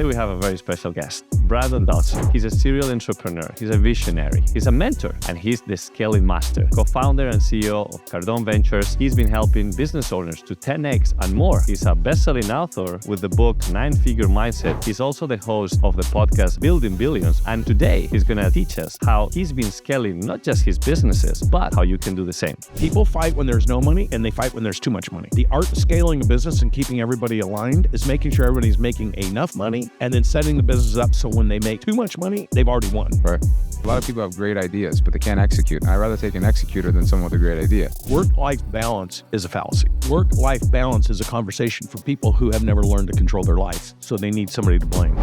Today we have a very special guest, Brandon Dawson. He's a serial entrepreneur, he's a visionary, he's a mentor, and he's the scaling master. Co-founder and CEO of Cardone Ventures, he's been helping business owners to 10x and more. He's a best-selling author with the book 9-Figure Mindset. He's also the host of the podcast Building Billions, and today he's going to teach us how he's been scaling not just his businesses, but how you can do the same. People fight when there's no money, and they fight when there's too much money. The art of scaling a business and keeping everybody aligned is making sure everybody's making enough money and then setting the business up so when they make too much money, they've already won. Right. A lot of people have great ideas, but they can't execute. I'd rather take an executor than someone with a great idea. Work-life balance is a fallacy. Work-life balance is a conversation for people who have never learned to control their life, so they need somebody to blame.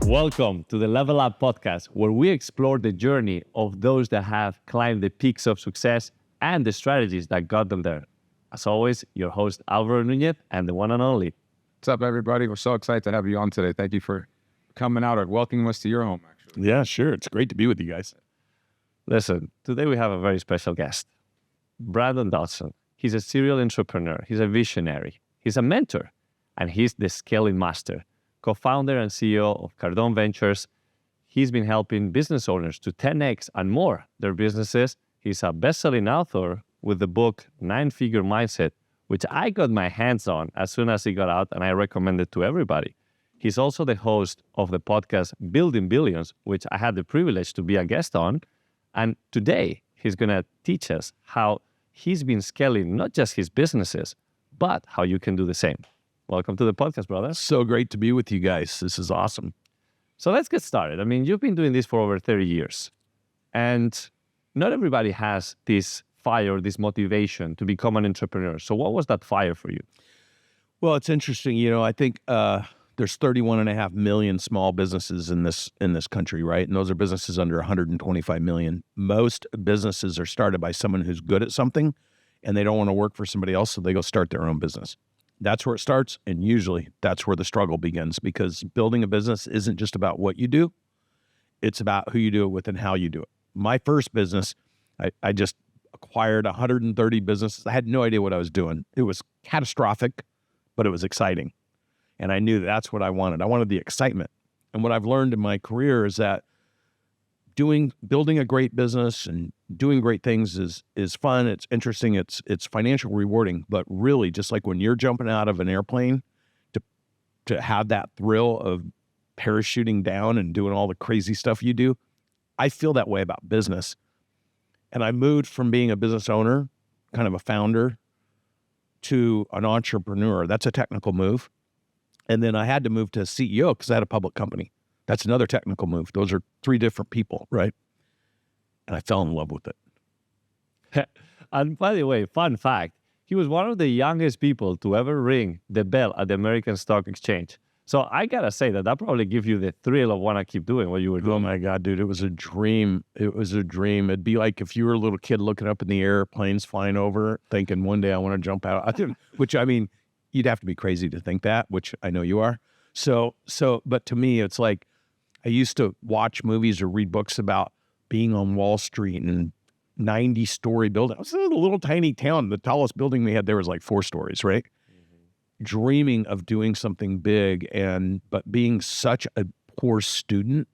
Welcome to the Level Up Podcast, where we explore the journey of those that have climbed the peaks of success and the strategies that got them there. As always, your host, Alvaro Nunez, and the one and only. What's up, everybody? We're so excited to have you on today. Thank you for coming out and welcoming us to your home, actually. Yeah, sure. It's great to be with you guys. Listen, today we have a very special guest, Brandon Dawson. He's a serial entrepreneur, he's a visionary, he's a mentor, and he's the scaling master. Co-founder and CEO of Cardone Ventures. He's been helping business owners to 10x and more their businesses. He's a best-selling author with the book 9-Figure Mindset, which I got my hands on as soon as it got out, and I recommend it to everybody. He's also the host of the podcast Building Billions, which I had the privilege to be a guest on. And today, he's going to teach us how he's been scaling not just his businesses, but how you can do the same. Welcome to the podcast, brother. So great to be with you guys. This is awesome. So let's get started. I mean, you've been doing this for over 30 years, and not everybody has this fire, this motivation to become an entrepreneur. So what was that fire for you? Well, it's interesting. You know, I think there's 31.5 million small businesses in this country, right? And those are businesses under 125 million. Most businesses are started by someone who's good at something, and they don't want to work for somebody else, so they go start their own business. That's where it starts, and usually that's where the struggle begins, because building a business isn't just about what you do. It's about who you do it with and how you do it. My first business, I just acquired 130 businesses. I had no idea what I was doing. It was catastrophic, but it was exciting. And I knew that's what I wanted. I wanted the excitement. And what I've learned in my career is that building a great business and doing great things is fun. It's interesting. It's financial rewarding. But really, just like when you're jumping out of an airplane to have that thrill of parachuting down and doing all the crazy stuff you do, I feel that way about business. And I moved from being a business owner, kind of a founder, to an entrepreneur. That's a technical move. And then I had to move to CEO because I had a public company. That's another technical move. Those are three different people, right? And I fell in love with it. And by the way, fun fact, he was one of the youngest people to ever ring the bell at the American Stock Exchange. So I got to say that probably gives you the thrill of want to keep doing what you were doing. Oh my God, dude, it was a dream. It was a dream. It'd be like if you were a little kid looking up in the air, planes flying over, thinking one day I want to jump out. Which, I mean, you'd have to be crazy to think that, which I know you are. But to me, it's like, I used to watch movies or read books about being on Wall Street and 90-story building. I was in a little tiny town. The tallest building we had there was like 4 stories, right? Mm-hmm. Dreaming of doing something big, but being such a poor student,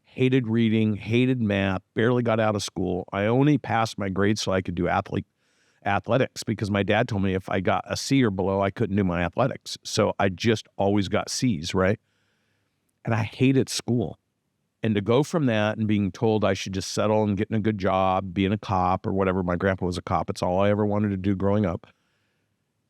hated reading, hated math, barely got out of school. I only passed my grades so I could do athletics because my dad told me if I got a C or below, I couldn't do my athletics. So I just always got C's, right? And I hated school. And to go from that and being told I should just settle and get in a good job, being a cop or whatever, my grandpa was a cop, it's all I ever wanted to do growing up,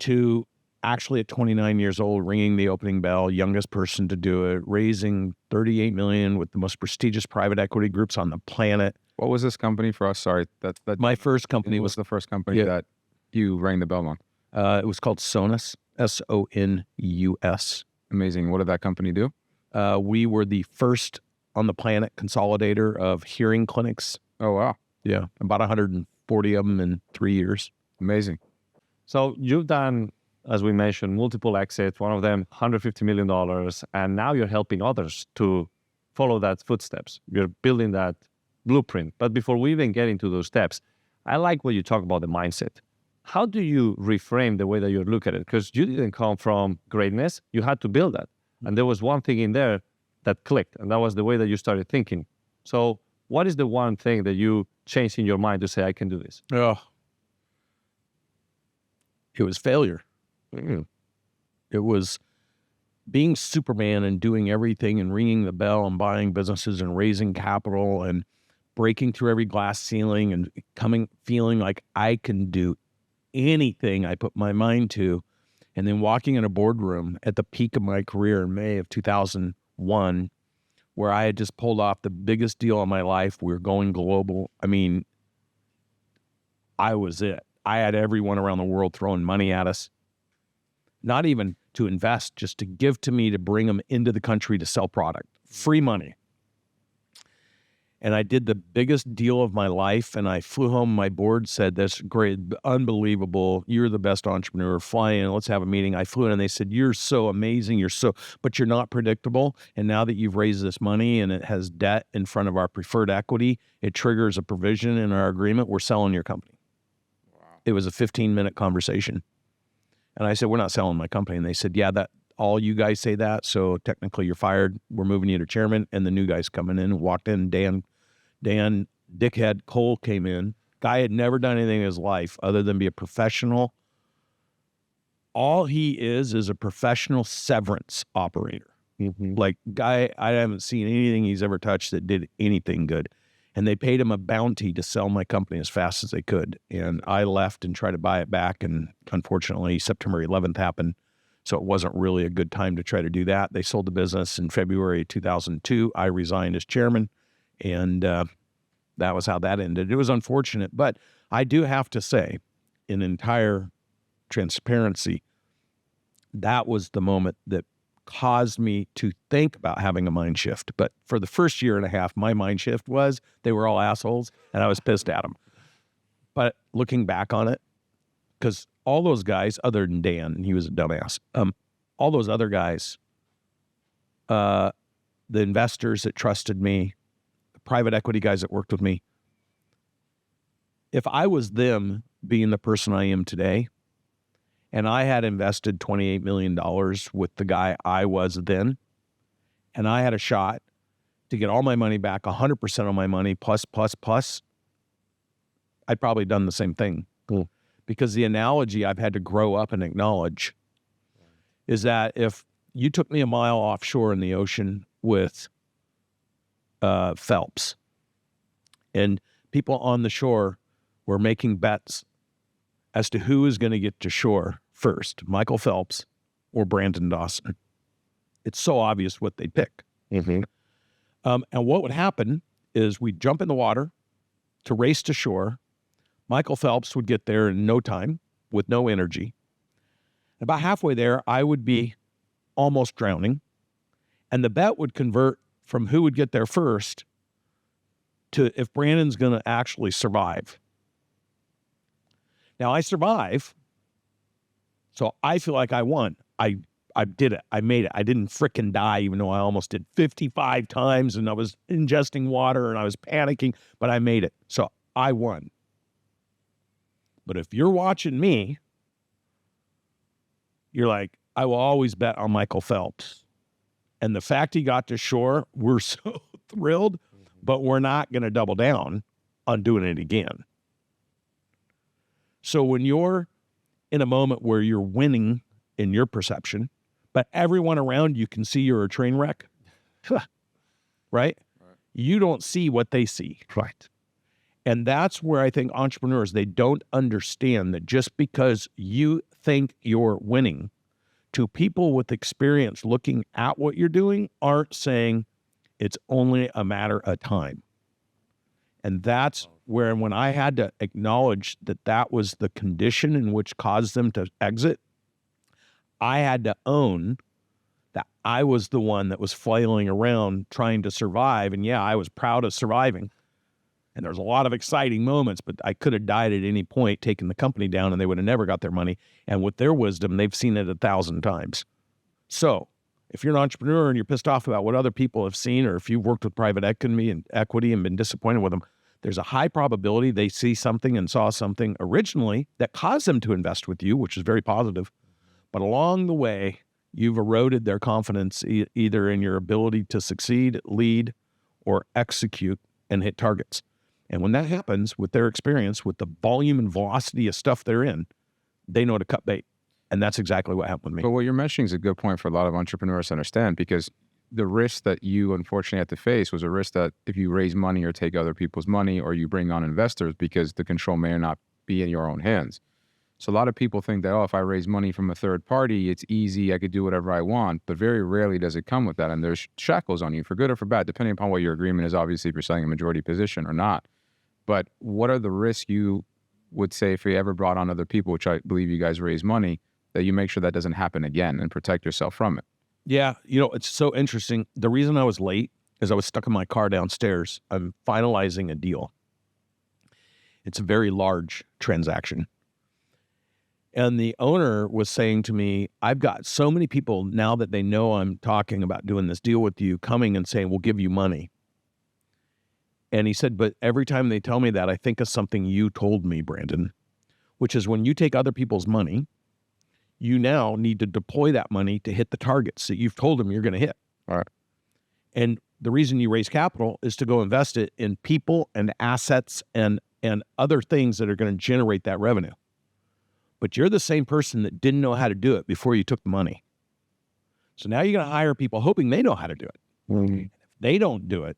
to actually at 29 years old, ringing the opening bell, youngest person to do it, raising $38 million with the most prestigious private equity groups on the planet. What was this company for us? Sorry. That My first company was the first company that you rang the bell on. It was called Sonus, Sonus. Amazing. What did that company do? We were the first on the planet consolidator of hearing clinics. Oh, wow. Yeah, about 140 of them in 3 years. Amazing. So you've done, as we mentioned, multiple exits, one of them $150 million, and now you're helping others to follow that footsteps. You're building that blueprint. But before we even get into those steps, I like what you talk about the mindset. How do you reframe the way that you look at it? Because you didn't come from greatness. You had to build that. And there was one thing in there that clicked, and that was the way that you started thinking. So what is the one thing that you changed in your mind to say, I can do this? Oh, it was failure. Mm. It was being Superman and doing everything and ringing the bell and buying businesses and raising capital and breaking through every glass ceiling and feeling like I can do anything I put my mind to. And then walking in a boardroom at the peak of my career in May of 2001, where I had just pulled off the biggest deal of my life. We were going global. I mean, I was it. I had everyone around the world throwing money at us, not even to invest, just to give to me to bring them into the country to sell product, free money. And I did the biggest deal of my life, and I flew home. My board said, "That's great, unbelievable. You're the best entrepreneur. Fly in, let's have a meeting." I flew in, and they said, "You're so amazing. But you're not predictable. And now that you've raised this money and it has debt in front of our preferred equity, it triggers a provision in our agreement. We're selling your company." Wow. It was a 15-minute conversation. And I said, "We're not selling my company." And they said, "Yeah, that all you guys say that. So technically you're fired. We're moving you to chairman." And the new guy's coming in, walked in, Dan Dickhead Cole came in. Guy had never done anything in his life other than be a professional. All he is a professional severance operator. Mm-hmm. Like, guy, I haven't seen anything he's ever touched that did anything good. And they paid him a bounty to sell my company as fast as they could. And I left and tried to buy it back. And unfortunately, September 11th happened. So it wasn't really a good time to try to do that. They sold the business in February 2002. I resigned as chairman. And that was how that ended. It was unfortunate, but I do have to say, in entire transparency, that was the moment that caused me to think about having a mind shift. But for the first year and a half, my mind shift was they were all assholes, and I was pissed at them. But looking back on it, because all those guys, other than Dan, and he was a dumbass, all those other guys, the investors that trusted me, private equity guys that worked with me, if I was them being the person I am today, and I had invested $28 million with the guy I was then, and I had a shot to get all my money back, 100% of my money, plus, I'd probably done the same thing. Cool. Because the analogy I've had to grow up and acknowledge is that if you took me a mile offshore in the ocean with Phelps, and people on the shore were making bets as to who is going to get to shore first, Michael Phelps or Brandon Dawson. It's so obvious what they'd pick. Mm-hmm. And what would happen is we'd jump in the water to race to shore. Michael Phelps would get there in no time with no energy. About halfway there, I would be almost drowning, and the bet would convert from who would get there first to if Brandon's going to actually survive. Now, I survive, so I feel like I won. I did it. I made it. I didn't frickin' die, even though I almost did 55 times, and I was ingesting water, and I was panicking, but I made it. So I won. But if you're watching me, you're like, I will always bet on Michael Phelps. And the fact he got to shore, we're so thrilled, but we're not going to double down on doing it again. So when you're in a moment where you're winning in your perception, but everyone around you can see you're a train wreck, right? You don't see what they see. Right. And that's where I think entrepreneurs, they don't understand that just because you think you're winning, to people with experience looking at what you're doing aren't saying it's only a matter of time. And that's where, when I had to acknowledge that that was the condition in which caused them to exit, I had to own that I was the one that was flailing around trying to survive. And yeah, I was proud of surviving. And there's a lot of exciting moments, but I could have died at any point, taking the company down, and they would have never got their money. And with their wisdom, they've seen it 1,000 times. So if you're an entrepreneur and you're pissed off about what other people have seen, or if you've worked with private equity and been disappointed with them, there's a high probability they see something and saw something originally that caused them to invest with you, which is very positive. But along the way, you've eroded their confidence either in your ability to succeed, lead, or execute and hit targets. And when that happens with their experience, with the volume and velocity of stuff they're in, they know to cut bait. And that's exactly what happened with me. But what you're mentioning is a good point for a lot of entrepreneurs to understand, because the risk that you unfortunately had to face was a risk that if you raise money or take other people's money or you bring on investors, because the control may or not be in your own hands. So a lot of people think that, oh, if I raise money from a third party, it's easy, I could do whatever I want. But very rarely does it come with that. And there's shackles on you for good or for bad, depending upon what your agreement is, obviously, if you're selling a majority position or not. But what are the risks you would say if you ever brought on other people, which I believe you guys raise money, that you make sure that doesn't happen again and protect yourself from it? Yeah, you know, it's so interesting. The reason I was late is I was stuck in my car downstairs. I'm finalizing a deal. It's a very large transaction. And the owner was saying to me, I've got so many people now that they know I'm talking about doing this deal with you, coming and saying, we'll give you money. And he said, but every time they tell me that, I think of something you told me, Brandon, which is when you take other people's money, you now need to deploy that money to hit the targets that you've told them you're going to hit. All right. And the reason you raise capital is to go invest it in people and assets and other things that are going to generate that revenue. But you're the same person that didn't know how to do it before you took the money. So now you're going to hire people hoping they know how to do it. Mm-hmm. If they don't do it,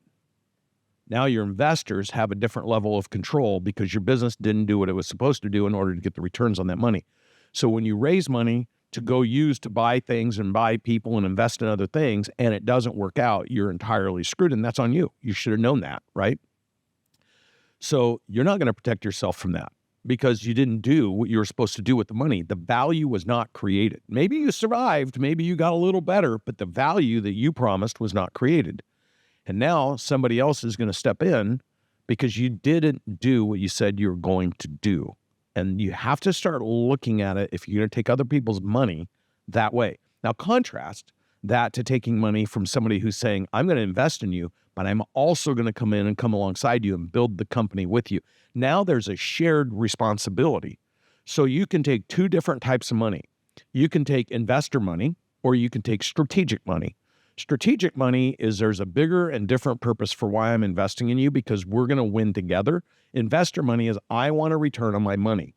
now your investors have a different level of control because your business didn't do what it was supposed to do in order to get the returns on that money. So when you raise money to go use to buy things and buy people and invest in other things, and it doesn't work out, you're entirely screwed, and that's on you. You should have known that, right? So you're not going to protect yourself from that because you didn't do what you were supposed to do with the money. The value was not created. Maybe you survived, maybe you got a little better, but the value that you promised was not created. And now somebody else is going to step in because you didn't do what you said you were going to do. And you have to start looking at it if you're going to take other people's money that way. Now, contrast that to taking money from somebody who's saying, I'm going to invest in you, but I'm also going to come in and come alongside you and build the company with you. Now there's a shared responsibility. So you can take two different types of money. You can take investor money or you can take strategic money. Strategic money is there's a bigger and different purpose for why I'm investing in you because we're going to win together. Investor money is I want a return on my money.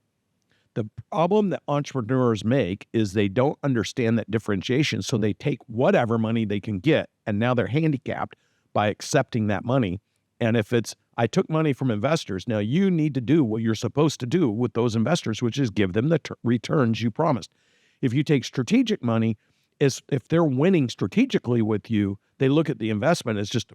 The problem that entrepreneurs make is they don't understand that differentiation. So they take whatever money they can get and now they're handicapped by accepting that money. And if it's, I took money from investors, now you need to do what you're supposed to do with those investors, which is give them the returns you promised. If you take strategic money, if they're winning strategically with you, they look at the investment as just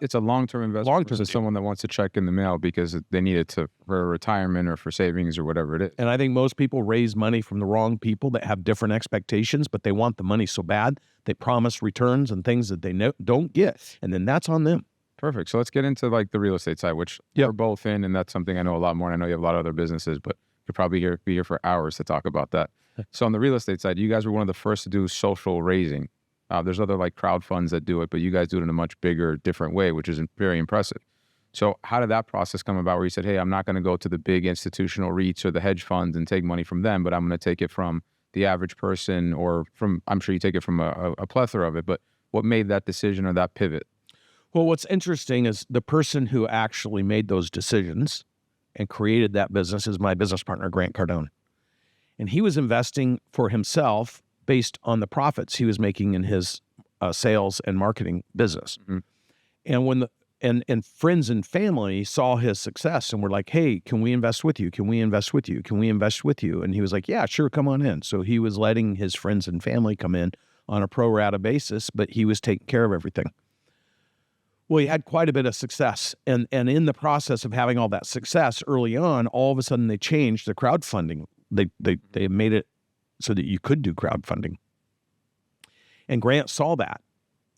it's a long-term investment versus someone that wants to check in the mail because they need it for retirement or for savings or whatever it is. And I think most people raise money from the wrong people that have different expectations, but they want the money so bad, they promise returns and things that they don't get. And then that's on them. Perfect. So let's get into like the real estate side, which we're both in, and that's something I know a lot more. And I know you have a lot of other businesses, but could probably be here for hours to talk about that. So on the real estate side, you guys were one of the first to do social raising. There's other like crowd funds that do it, but you guys do it in a much bigger, different way, which is very impressive. So how did that process come about where you said, hey, I'm not going to go to the big institutional REITs or the hedge funds and take money from them, but I'm going to take it from the average person or from, I'm sure you take it from a plethora of it, but what made that decision or that pivot? Well, what's interesting is the person who actually made those decisions and created that business is my business partner, Grant Cardone. And he was investing for himself based on the profits he was making in his sales and marketing business. Mm-hmm. And when and friends and family saw his success and were like, hey, can we invest with you? Can we invest with you? Can we invest with you? And he was like, yeah, sure, come on in. So he was letting his friends and family come in on a pro rata basis, but he was taking care of everything. Well, he had quite a bit of success. And in the process of having all that success early on, all of a sudden they changed the crowdfunding. They made it so that you could do crowdfunding. And Grant saw that.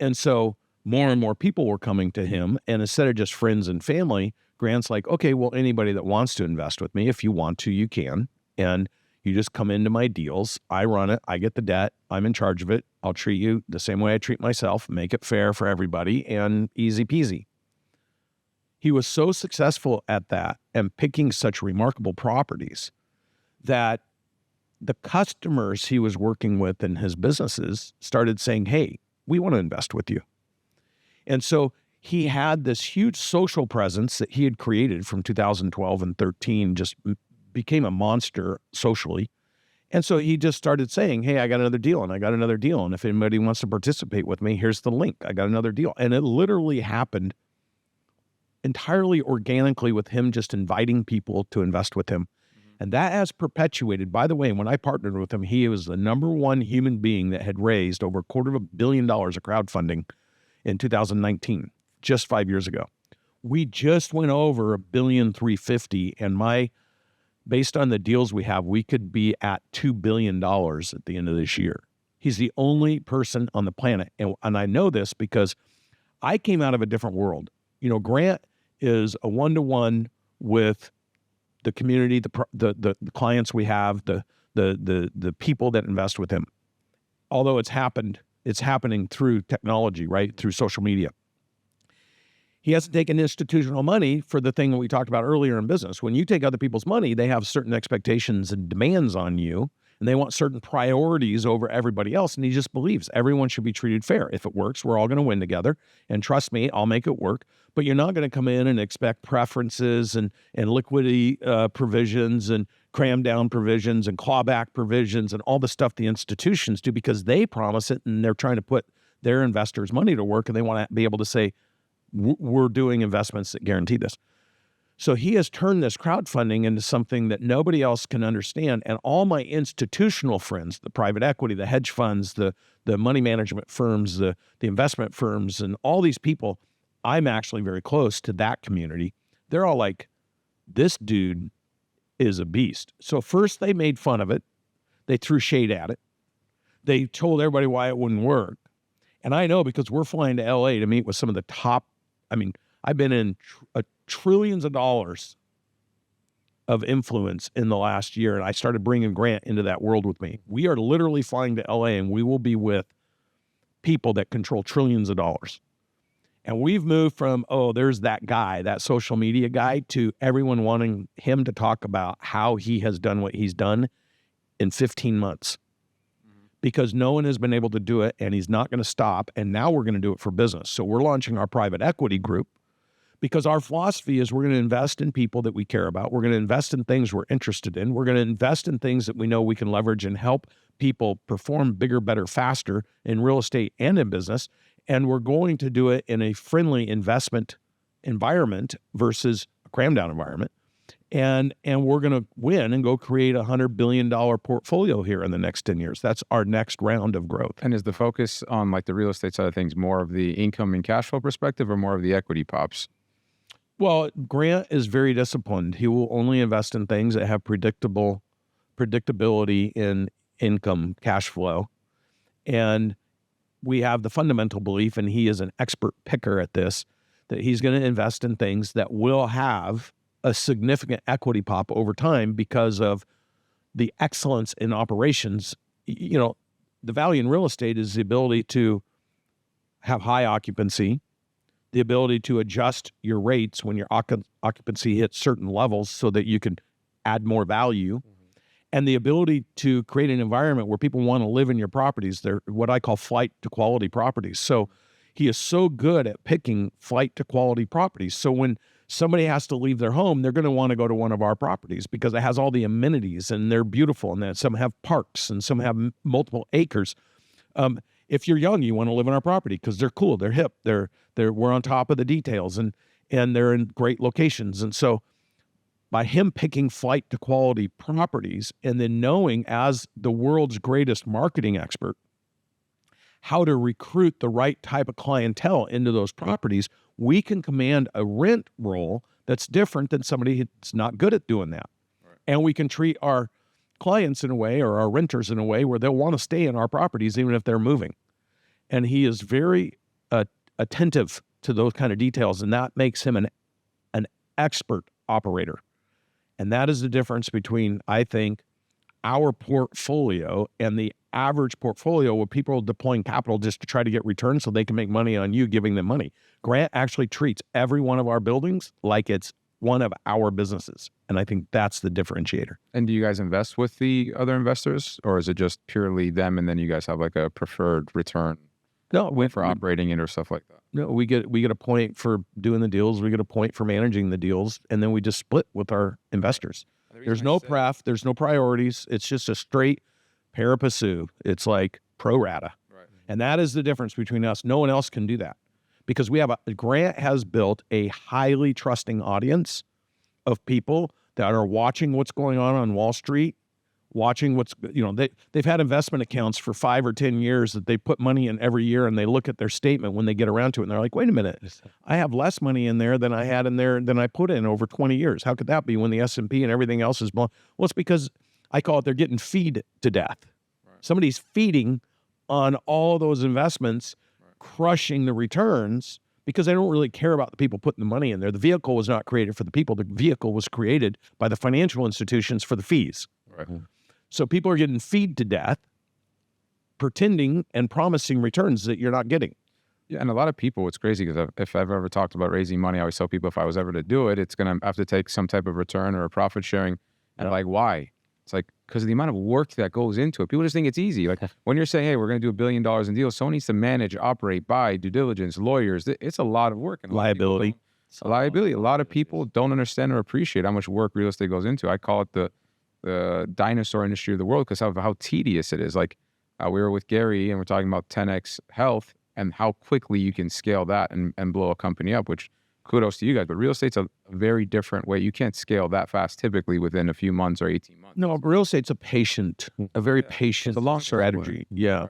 And so more and more people were coming to him. And instead of just friends and family, Grant's like, okay, well, anybody that wants to invest with me, if you want to, you can. And you just come into my deals. I run it. I get the debt. I'm in charge of it. I'll treat you the same way I treat myself, make it fair for everybody, and easy peasy. he was so successful at that and picking such remarkable properties that the customers he was working with in his businesses started saying, hey, we want to invest with you. And so he had this huge social presence that he had created from 2012 and 13, just became a monster socially. And so he just started saying, hey, I got another deal and I got another deal. And if anybody wants to participate with me, here's the link. I got another deal. And it literally happened entirely organically with him just inviting people to invest with him. And that has perpetuated. By the way, when I partnered with him, he was the number one human being that had raised over $250 million of crowdfunding in 2019, just 5 years ago. We just went over $1.35 billion, and based on the deals we have, we could be at $2 billion at the end of this year. He's the only person on the planet. And I know this because I came out of a different world. Grant is a one-to-one with the community, the clients we have, the people that invest with him. Although it's happening through technology, right? Through social media. He hasn't taken institutional money for the thing that we talked about earlier in business. When you take other people's money, they have certain expectations and demands on you, and they want certain priorities over everybody else. And he just believes everyone should be treated fair. If it works, we're all going to win together. And trust me, I'll make it work. But you're not going to come in and expect preferences and liquidity provisions and cram down provisions and clawback provisions and all the stuff the institutions do, because they promise it and they're trying to put their investors' money to work, and they want to be able to say, we're doing investments that guarantee this. So he has turned this crowdfunding into something that nobody else can understand. And all my institutional friends, the private equity, the hedge funds, the money management firms, the investment firms, and all these people, I'm actually very close to that community. They're all like, this dude is a beast. So first they made fun of it. They threw shade at it. They told everybody why it wouldn't work. And I know because we're flying to LA to meet with some of the top, I've been in trillions of dollars of influence in the last year, and I started bringing Grant into that world with me. We are literally flying to LA, and we will be with people that control trillions of dollars. And we've moved from, there's that guy, that social media guy, to everyone wanting him to talk about how he has done what he's done in 15 months. Because no one has been able to do it, and he's not going to stop. And now we're going to do it for business. So we're launching our private equity group because our philosophy is we're going to invest in people that we care about. We're going to invest in things we're interested in. We're going to invest in things that we know we can leverage and help people perform bigger, better, faster in real estate and in business. And we're going to do it in a friendly investment environment versus a cram down environment. And we're going to win and go create a $100 billion portfolio here in the next 10 years. That's our next round of growth. And is the focus on like the real estate side of things more of the income and cash flow perspective or more of the equity pops? Well, Grant is very disciplined. He will only invest in things that have predictability in income, cash flow. And we have the fundamental belief, and he is an expert picker at this, that he's going to invest in things that will have a significant equity pop over time because of the excellence in operations. The value in real estate is the ability to have high occupancy, the ability to adjust your rates when your occupancy hits certain levels so that you can add more value, and the ability to create an environment where people want to live in your properties. They're what I call flight to quality properties. So he is so good at picking flight to quality properties. So when somebody has to leave their home, they're going to want to go to one of our properties because it has all the amenities and they're beautiful. And then some have parks and some have multiple acres. If you're young, you want to live in our property because they're cool, they're hip, we're on top of the details, and they're in great locations. And so by him picking flight to quality properties and then knowing as the world's greatest marketing expert how to recruit the right type of clientele into those properties, we can command a rent roll that's different than somebody who's not good at doing that. Right. And we can treat our clients in a way, or our renters in a way, where they'll want to stay in our properties even if they're moving. And he is very attentive to those kind of details, and that makes him an expert operator. And that is the difference between, I think, our portfolio and the average portfolio with people deploying capital just to try to get returns so they can make money on you giving them money. Grant actually treats every one of our buildings like it's one of our businesses. And I think that's the differentiator. And do you guys invest with the other investors, or is it just purely them and then you guys have like a preferred return for operating it or stuff like that? No, we get a point for doing the deals. We get a point for managing the deals. And then we just split with our investors. There's no pref, there's no priorities. It's just a straight pari passu. It's like pro rata. Right. And that is the difference between us. No one else can do that because Grant has built a highly trusting audience of people that are watching what's going on Wall Street, watching what's, they've had investment accounts for 5 or 10 years that they put money in every year, and they look at their statement when they get around to it and they're like, wait a minute, I have less money in there than I had in there than I put in over 20 years. How could that be when the S&P and everything else is blown? Well, it's because I call it they're getting feed to death. Right. Somebody's feeding on all those investments, crushing the returns because they don't really care about the people putting the money in there. The vehicle was not created for the people. The vehicle was created by the financial institutions for the fees. Right. So people are getting feed to death, pretending and promising returns that you're not getting. Yeah, and a lot of people, it's crazy because if I've ever talked about raising money, I always tell people if I was ever to do it, it's going to have to take some type of return or a profit sharing. And like, why? It's like, because of the amount of work that goes into it. People just think it's easy. Like when you're saying, hey, we're going to do $1 billion in deals, someone needs to manage, operate, buy, due diligence, lawyers. It's a lot of work. And Liability. A lot of people don't understand or appreciate how much work real estate goes into. I call it the dinosaur industry of the world because of how tedious it is. Like we were with Gary and we're talking about 10x health and how quickly you can scale that and blow a company up, which kudos to you guys. But real estate's a very different way. You can't scale that fast typically within a few months or 18 months. No, real estate's a very patient, It's a long strategy. Yeah. Right.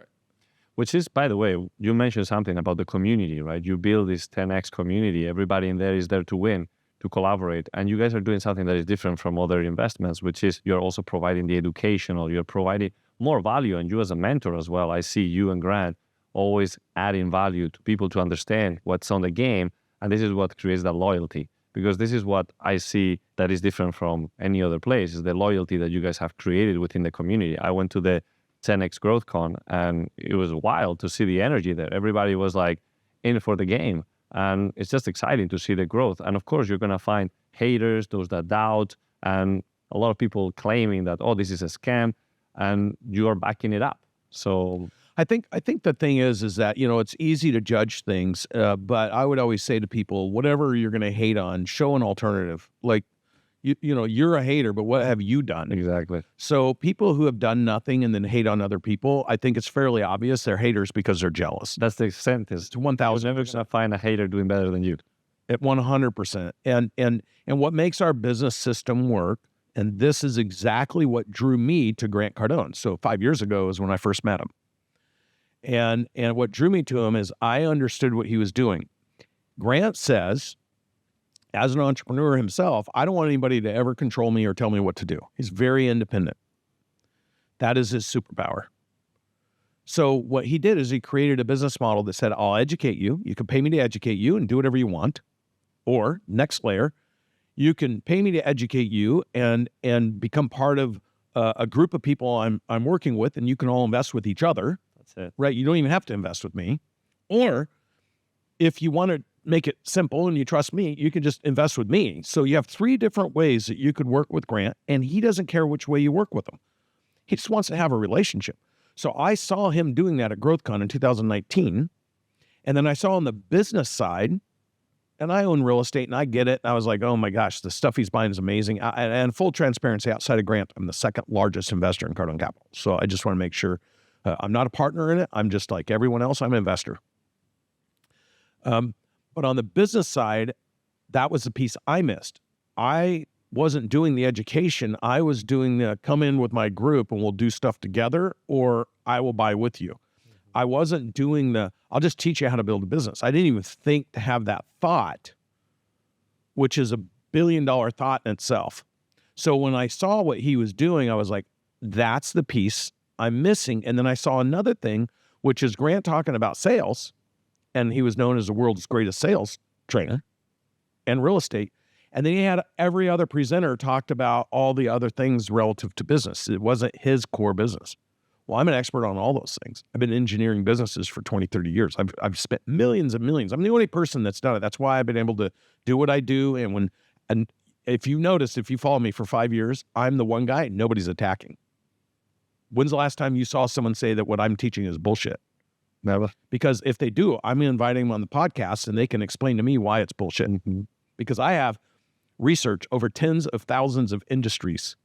Which is, by the way, you mentioned something about the community, right? You build this 10x community. Everybody in there is there to win, to collaborate. And you guys are doing something that is different from other investments, which is you're also providing the educational, you're providing more value. And you as a mentor as well, I see you and Grant always adding value to people to understand what's on the game. And this is what creates that loyalty. Because this is what I see that is different from any other place, is the loyalty that you guys have created within the community. I went to the 10X GrowthCon and it was wild to see the energy there. Everybody was like in for the game. And it's just exciting to see the growth. And of course, you're going to find haters, those that doubt, and a lot of people claiming that, oh, this is a scam, and you are backing it up. So I think the thing is that, it's easy to judge things, but I would always say to people, whatever you're going to hate on, show an alternative. Like, you're a hater, but what have you done? exactly. So people who have done nothing and then hate on other people, I think it's fairly obvious they're haters because they're jealous. That's the extent. Is It's 1,000%. You're never going to find a hater doing better than you. At 100%. And what makes our business system work, and this is exactly what drew me to Grant Cardone. So 5 years ago is when I first met him. And what drew me to him is I understood what he was doing. Grant says, as an entrepreneur himself, I don't want anybody to ever control me or tell me what to do. He's very independent. That is his superpower. So what he did is he created a business model that said, I'll educate you. You can pay me to educate you and do whatever you want. Or next layer, you can pay me to educate you and become part of a group of people I'm working with, and you can all invest with each other. That's it. Right? You don't even have to invest with me. Or if you want to make it simple and you trust me, you can just invest with me. So you have 3 different ways that you could work with Grant, and he doesn't care which way you work with him. He just wants to have a relationship. So I saw him doing that at GrowthCon in 2019. And then I saw on the business side, and I own real estate and I get it. And I was like, oh my gosh, the stuff he's buying is amazing. And full transparency, outside of Grant, I'm the 2nd largest investor in Cardone Capital. So I just want to make sure I'm not a partner in it. I'm just like everyone else. I'm an investor. But on the business side, that was the piece I missed. I wasn't doing the education. I was doing the come in with my group and we'll do stuff together, or I will buy with you. I wasn't doing I'll just teach you how to build a business. I didn't even think to have that thought, which is $1 billion thought in itself. So when I saw what he was doing, I was like, that's the piece I'm missing. And then I saw another thing, which is Grant talking about sales. And he was known as the world's greatest sales trainer and real estate. And then he had every other presenter talked about all the other things relative to business. It wasn't his core business. Well, I'm an expert on all those things. I've been engineering businesses for 20, 30 years. I've spent millions and millions. I'm the only person that's done it. That's why I've been able to do what I do. And if you notice, if you follow me for 5 years, I'm the one guy nobody's attacking. When's the last time you saw someone say that what I'm teaching is bullshit? Never. Because if they do, I'm inviting them on the podcast and they can explain to me why it's bullshit. Mm-hmm. Because I have research over tens of thousands of industries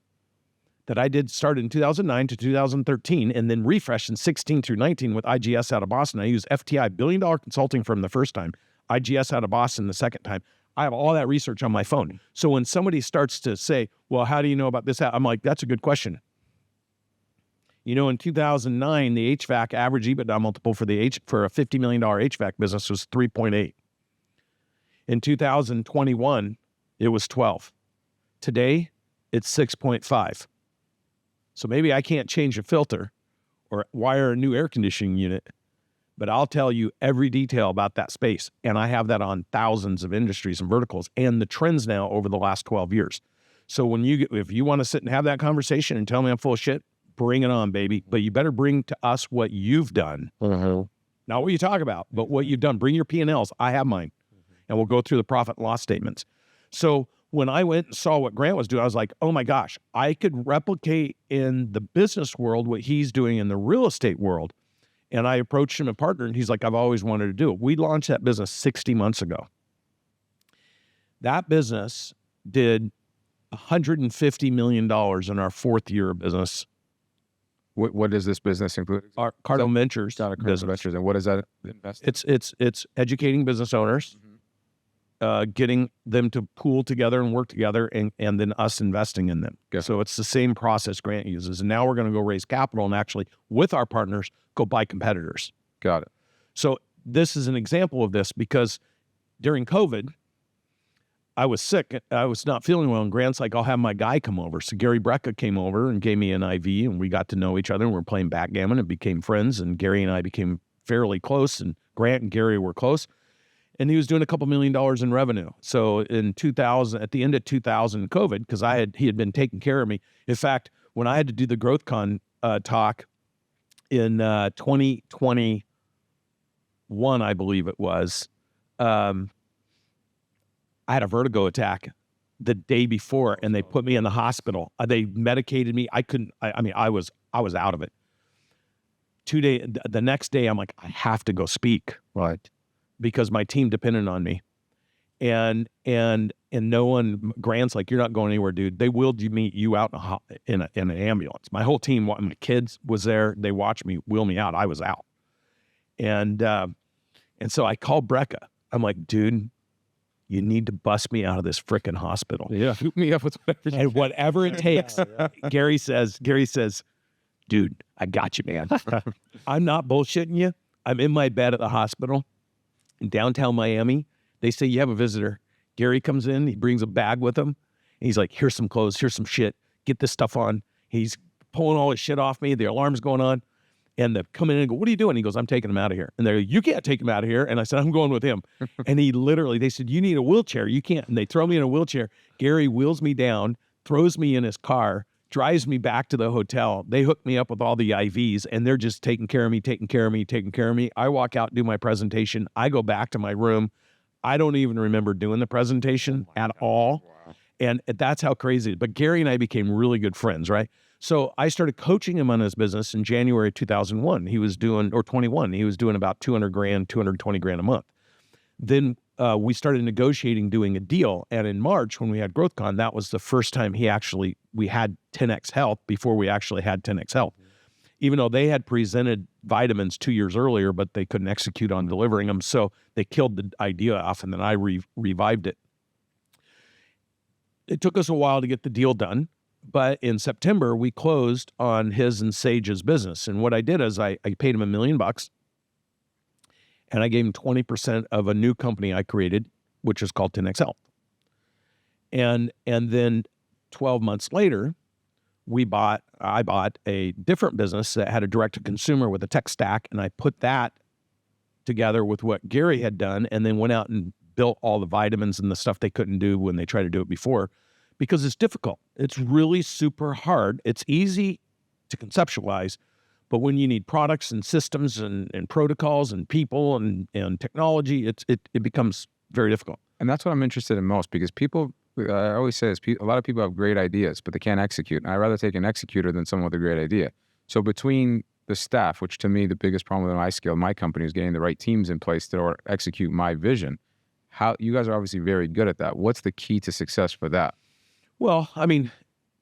that I did start in 2009 to 2013 and then refreshed in 16 through 19 with IGS out of Boston. I used FTI, billion-dollar consulting firm the first time, IGS out of Boston the second time. I have all that research on my phone. So when somebody starts to say, well, how do you know about this? I'm like, that's a good question. You know, in 2009, the HVAC average EBITDA multiple for a $50 million HVAC business was 3.8. In 2021, it was 12. Today, it's 6.5. So maybe I can't change a filter or wire a new air conditioning unit, but I'll tell you every detail about that space. And I have that on thousands of industries and verticals and the trends now over the last 12 years. So if you want to sit and have that conversation and tell me I'm full of shit, bring it on, baby. But you better bring to us what you've done. Mm-hmm. Not what you talk about, but what you've done. Bring your P&Ls. I have mine. And we'll go through the profit and loss statements. So when I went and saw what Grant was doing, I was like, oh my gosh, I could replicate in the business world what he's doing in the real estate world. And I approached him and partnered, and he's like, I've always wanted to do it. We launched that business 60 months ago. That business did $150 million in our fourth year of business. What does this business include? Our Cardinal Ventures business. Ventures, and what does that invest in? It's educating business owners, getting them to pool together and work together, and then us investing in them. Okay. So it's the same process Grant uses. And now we're going to go raise capital and actually, with our partners, go buy competitors. Got it. So this is an example of this because during COVID, I was sick. I was not feeling well. And Grant's like, I'll have my guy come over. So Gary Brecka came over and gave me an IV, and we got to know each other, and we're playing backgammon and became friends. And Gary and I became fairly close, and Grant and Gary were close. And he was doing a couple $1 million in revenue. So in 2000, at the end of 2000, COVID, because he had been taking care of me. In fact, when I had to do the GrowthCon talk in 2021, I believe it was, I had a vertigo attack the day before, and they put me in the hospital. They medicated me. I couldn't. I was out of it. The next day, I'm like, I have to go speak, Right. because my team depended on me, and no one. Grant's like, you're not going anywhere, dude. They wheeled you out in an ambulance. My whole team, my kids was there. They watched me wheel me out. I was out, and so I called Brecka. I'm like, dude, you need to bust me out of this frickin' hospital. Yeah. Hook me up with whatever. And whatever it takes. Gary says, dude, I got you, man. I'm not bullshitting you. I'm in my bed at the hospital in downtown Miami. They say, you have a visitor. Gary comes in, he brings a bag with him. And he's like, here's some clothes, here's some shit. Get this stuff on. He's pulling all his shit off me. The alarm's going on. And they come in and go, what are you doing? He goes, I'm taking him out of here. And they're like, you can't take him out of here. And I said, I'm going with him. And they said, you need a wheelchair. You can't. And they throw me in a wheelchair. Gary wheels me down, throws me in his car, drives me back to the hotel. They hook me up with all the IVs, and they're just taking care of me. I walk out, do my presentation. I go back to my room. I don't even remember doing the presentation at all. Wow. And that's how crazy it is. But Gary and I became really good friends, right? So I started coaching him on his business in January 2001. He was doing, or 21, he was doing about $220,000 a month. Then we started negotiating doing a deal. And in March, when we had GrowthCon, that was the first time we had 10X Health before we actually had 10X Health. Even though they had presented vitamins 2 years earlier, but they couldn't execute on delivering them. So they killed the idea off, and then I revived it. It took us a while to get the deal done. But in September, we closed on his and Sage's business. And what I did is I paid him $1 million, and I gave him 20% of a new company I created, which is called 10X Health. And then 12 months later, I bought a different business that had a direct-to-consumer with a tech stack, and I put that together with what Gary had done, and then went out and built all the vitamins and the stuff they couldn't do when they tried to do it before. Because it's difficult. It's really super hard. It's easy to conceptualize, But when you need products and systems and protocols and people and technology, it becomes very difficult. And that's what I'm interested in most, because people, I always say this, a lot of people have great ideas, but they can't execute. And I'd rather take an executor than someone with a great idea. So between the staff, which to me, the biggest problem when I scaled my company is getting the right teams in place to execute my vision. How you guys are obviously very good at that. What's the key to success for that? Well, I mean,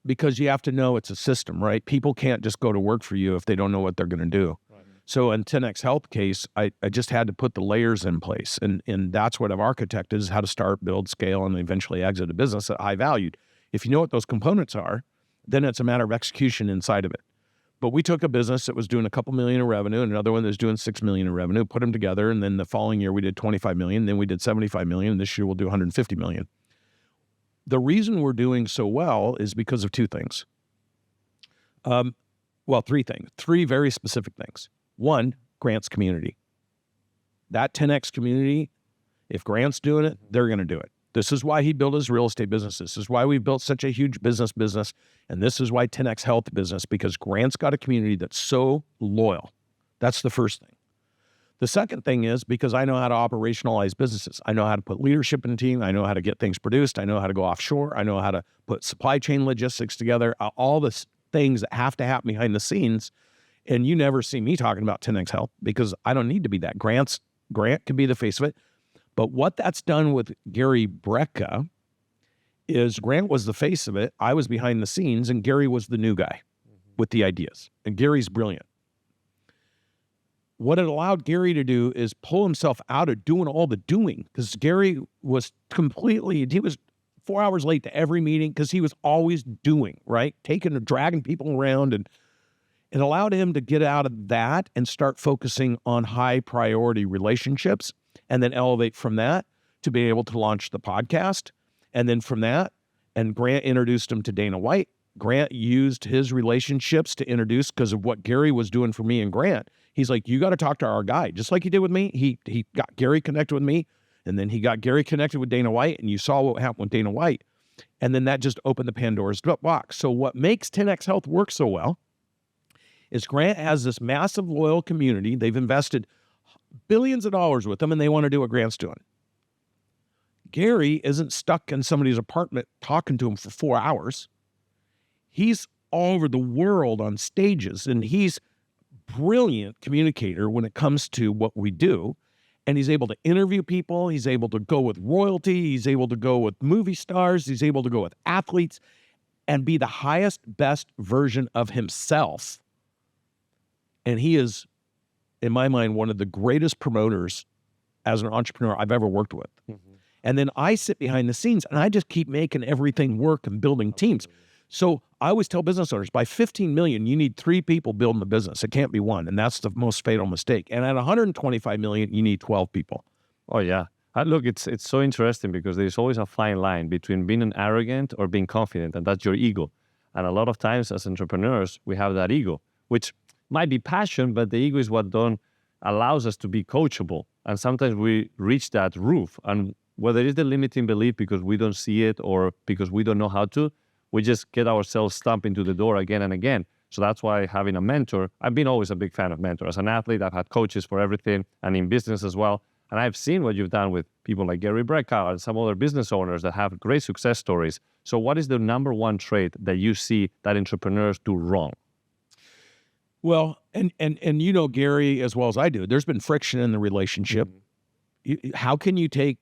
because you have to know it's a system, right? People can't just go to work for you if they don't know what they're going to do. Right. So in 10X Health case, I just had to put the layers in place. And that's what I've architected, is how to start, build, scale, and eventually exit a business that I valued. If you know what those components are, then it's a matter of execution inside of it. But we took a business that was doing a couple million in revenue and another one that was doing 6 million in revenue, put them together, and then the following year we did 25 million, then we did 75 million, and this year we'll do 150 million. The reason we're doing so well is because of two things. Well, three things, three very specific things. One, Grant's community. That 10X community, if Grant's doing it, they're going to do it. This is why he built his real estate business. This is why we built such a huge business. And this is why 10X Health business, because Grant's got a community that's so loyal. That's the first thing. The second thing is because I know how to operationalize businesses. I know how to put leadership in a team. I know how to get things produced. I know how to go offshore. I know how to put supply chain logistics together, all the things that have to happen behind the scenes. And you never see me talking about 10X Health because I don't need to be that. Grant could be the face of it. But what that's done with Gary Brecka is Grant was the face of it. I was behind the scenes, and Gary was the new guy with the ideas. And Gary's brilliant. What it allowed Gary to do is pull himself out of doing all the doing, because Gary was he was 4 hours late to every meeting because he was always doing, right? Dragging people around, and it allowed him to get out of that and start focusing on high priority relationships, and then elevate from that to be able to launch the podcast. And then from that, and Grant introduced him to Dana White. Grant used his relationships to introduce, because of what Gary was doing for me and Grant. He's like, you got to talk to our guy, just like he did with me. He got Gary connected with me, and then he got Gary connected with Dana White, and you saw what happened with Dana White. And then that just opened the Pandora's box. So what makes 10X Health work so well is Grant has this massive loyal community. They've invested billions of dollars with them, and they want to do what Grant's doing. Gary isn't stuck in somebody's apartment talking to him for 4 hours. He's all over the world on stages, and he's a brilliant communicator when it comes to what we do. And he's able to interview people. He's able to go with royalty. He's able to go with movie stars. He's able to go with athletes and be the highest, best version of himself. And he is, in my mind, one of the greatest promoters as an entrepreneur I've ever worked with. Mm-hmm. And then I sit behind the scenes and I just keep making everything work and building teams. So I always tell business owners, by 15 million, you need 3 people building the business. It can't be one. And that's the most fatal mistake. And at 125 million, you need 12 people. Oh, yeah. Look, it's so interesting because there's always a fine line between being an arrogant or being confident, and that's your ego. And a lot of times as entrepreneurs, we have that ego, which might be passion, but the ego is what allows us to be coachable. And sometimes we reach that roof. And whether it's the limiting belief because we don't see it or because we don't know how to, we just get ourselves stumped into the door again and again. So that's why having a mentor, I've been always a big fan of mentors. As an athlete, I've had coaches for everything and in business as well. And I've seen what you've done with people like Gary Brecka and some other business owners that have great success stories. So what is the number one trait that you see that entrepreneurs do wrong? Well, and you know Gary as well as I do, there's been friction in the relationship. Mm-hmm. How can you take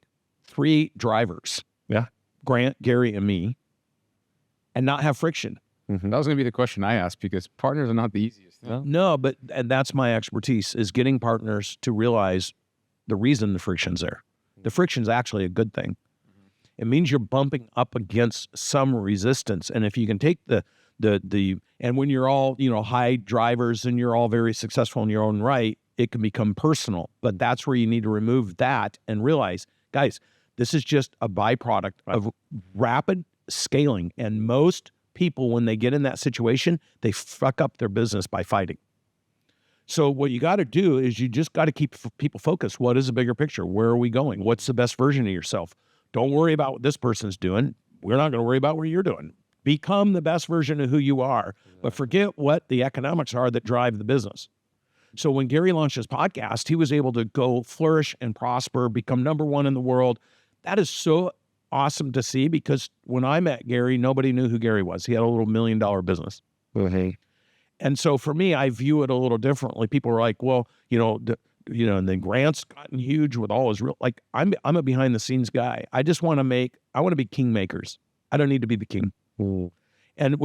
3 drivers, Grant, Gary, and me, and not have friction? Mm-hmm. That was going to be the question I asked, because partners are not the easiest thing. No, and that's my expertise, is getting partners to realize the reason the friction's there. The friction's actually a good thing. Mm-hmm. It means you're bumping up against some resistance. And if you can take and when you're all, high drivers and you're all very successful in your own right, it can become personal. But that's where you need to remove that and realize, guys, this is just a byproduct of rapid scaling. And most people, when they get in that situation, they fuck up their business by fighting. So what you got to do is you just got to keep people focused. What is the bigger picture? Where are we going? What's the best version of yourself? Don't worry about what this person's doing. We're not going to worry about what you're doing. Become the best version of who you are, but forget what the economics are that drive the business. So when Gary launched his podcast, he was able to go flourish and prosper, become number one in the world. That is so awesome to see, because when I met Gary, nobody knew who Gary was. He had a little $1 million business. And so for me, I view it a little differently. People were like, well, and then Grant's gotten huge with all his real, like, I'm a behind the scenes guy. I just want to be kingmakers. I don't need to be the king. Ooh. And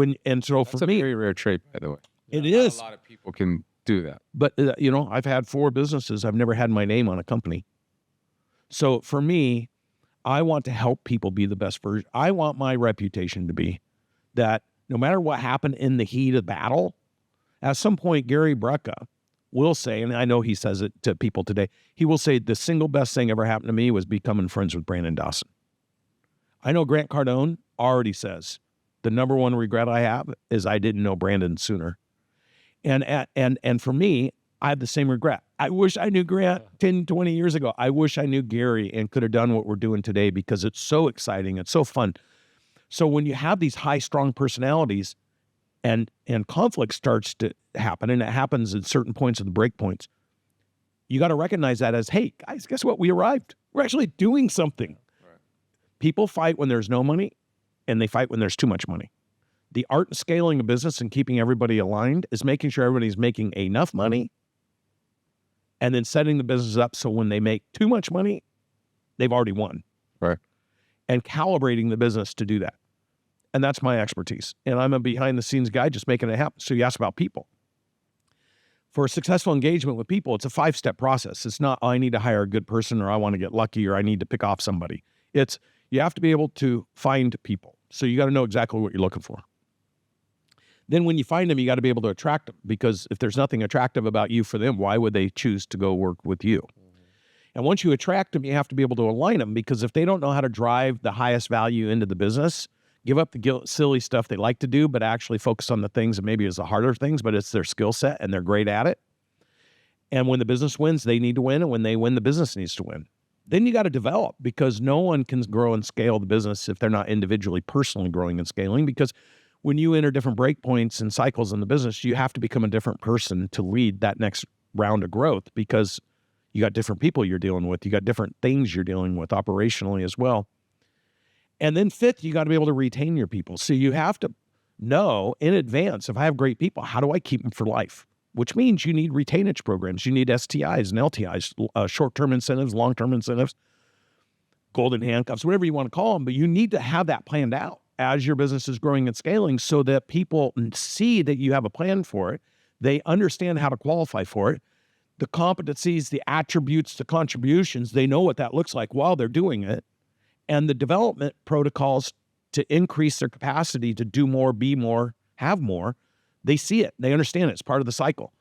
so That's for a me, very rare trait, by the way. it Not is. a lot of people can do that. But, I've had 4 businesses. I've never had my name on a company. So for me, I want to help people be the best version. I want my reputation to be that no matter what happened in the heat of battle, at some point, Gary Brecka will say, and I know he says it to people today, he will say the single best thing ever happened to me was becoming friends with Brandon Dawson. I know Grant Cardone already says, the number one regret I have is I didn't know Brandon sooner. And for me, I have the same regret. I wish I knew Grant 10, 20 years ago. I wish I knew Gary and could have done what we're doing today, because it's so exciting. It's so fun. So when you have these high, strong personalities and conflict starts to happen, and it happens at certain points of the break points, you got to recognize that as, hey, guys, guess what? We arrived. We're actually doing something. Right. People fight when there's no money, and they fight when there's too much money. The art of scaling a business and keeping everybody aligned is making sure everybody's making enough money, and then setting the business up so when they make too much money, they've already won. Right. And calibrating the business to do that. And that's my expertise. And I'm a behind-the-scenes guy just making it happen. So you ask about people. For a successful engagement with people, it's a 5-step process. It's not, I need to hire a good person, or I want to get lucky, or I need to pick off somebody. It's, you have to be able to find people. So you got to know exactly what you're looking for. Then when you find them, you got to be able to attract them, because if there's nothing attractive about you for them, why would they choose to go work with you? And once you attract them, you have to be able to align them, because if they don't know how to drive the highest value into the business, give up the silly stuff they like to do, but actually focus on the things that maybe is the harder things, but it's their skill set and they're great at it. And when the business wins, they need to win. And when they win, the business needs to win. Then you got to develop, because no one can grow and scale the business if they're not individually, personally growing and scaling. Because when you enter different breakpoints and cycles in the business, you have to become a different person to lead that next round of growth, because you got different people you're dealing with. You got different things you're dealing with operationally as well. And then 5th, you got to be able to retain your people. So you have to know in advance, if I have great people, how do I keep them for life? Which means you need retainage programs. You need STIs and LTIs, short-term incentives, long-term incentives, golden handcuffs, whatever you want to call them. But you need to have that planned out as your business is growing and scaling, so that people see that you have a plan for it. They understand how to qualify for it. The competencies, the attributes, the contributions, they know what that looks like while they're doing it. And the development protocols to increase their capacity to do more, be more, have more, they see it. They understand it. It's part of the cycle.